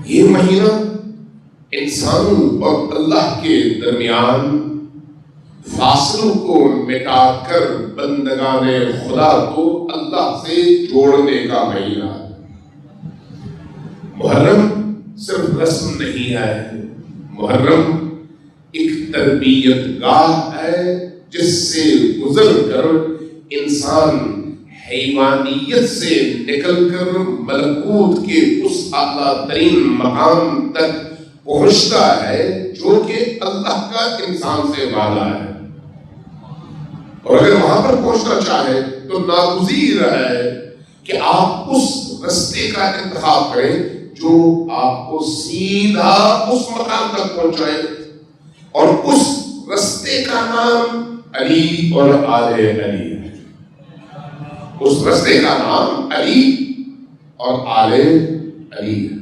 یہ مہینہ انسان اور اللہ کے درمیان فاصلوں کو مٹا کر بندگان خدا کو اللہ سے جوڑنے کا مہینہ ہے۔ محرم صرف رسم نہیں ہے، محرم ایک تربیت گاہ ہے جس سے گزر کر انسان حیوانیت سے نکل کر ملکوت کے اس اعلیٰ ترین مقام تک پہنچتا ہے جو کہ اللہ کا انسان سے وعدہ ہے، اور اگر وہاں پر پہنچنا چاہے تو ناگزیر ہے کہ آپ اس رستے کا انتخاب کریں جو آپ کو سیدھا اس مقام تک پہنچائے، اور اس رستے کا نام علی اور آل علی ہے۔ اس رستے کا نام علی اور آل علی ہے۔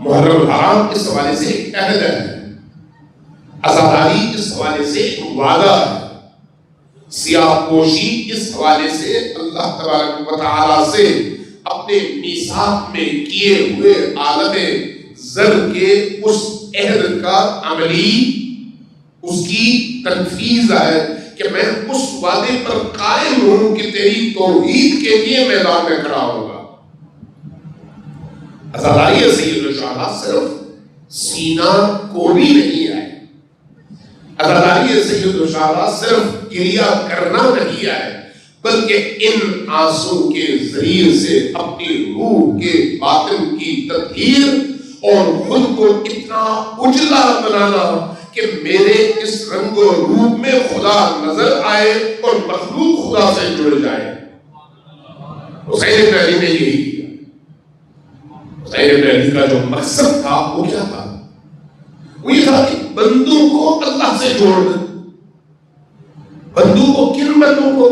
محرم الحرام اس حوالے سے ایک عہد ہے، عزاداری اس حوالے سے ایک وعدہ ہے، سیاہ پوشی اس حوالے سے اللہ تبارک و تعالی سے اپنے میثاق میں کیے ہوئے عالم زر کے اس عہد کا عملی اس کی تنفیذ ہے کہ میں اس وعدے پر قائم ہوں کہ تیری توحید کے لیے میدان میں کھڑا ہوگا۔ عزاداری سید الشہداء صرف سینہ کوڑی نہیں ہے، عزاداری سید الشہداء صرف گریہ کرنا نہیں ہے، بلکہ ان آنسوں کے ذریعے سے اپنی روح کے باطن کی تطہیر اور خود کو اتنا اجلا بنانا کہ میرے اس رنگ و روپ میں خدا نظر آئے اور مخلوق خدا سے جڑ جائے۔ حسین بن علی نے یہی کیا۔ حسین بن علی کا جو مقصد تھا وہ کیا تھا؟ وہ یہ تھا کہ بندوں کو اللہ سے جوڑ دیں۔ بندوں کو کن بندوں کو؟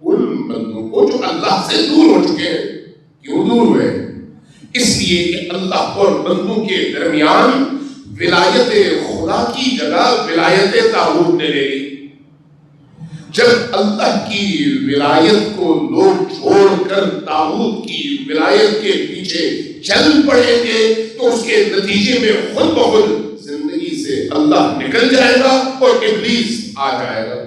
ان بندوں کو جو اللہ سے دور ہو چکے ہیں۔ کیوں دور ہوئے؟ اس لیے کہ اللہ اور بندوں کے درمیان ولایت خدا کی جگہ ولایت طاغوت نے لے لی۔ جب اللہ کی ولایت کو لوگ چھوڑ کر طاغوت کی ولایت کے پیچھے چل پڑیں گے تو اس کے نتیجے میں خود بخود زندگی سے اللہ نکل جائے گا اور ابلیس آ جائے گا۔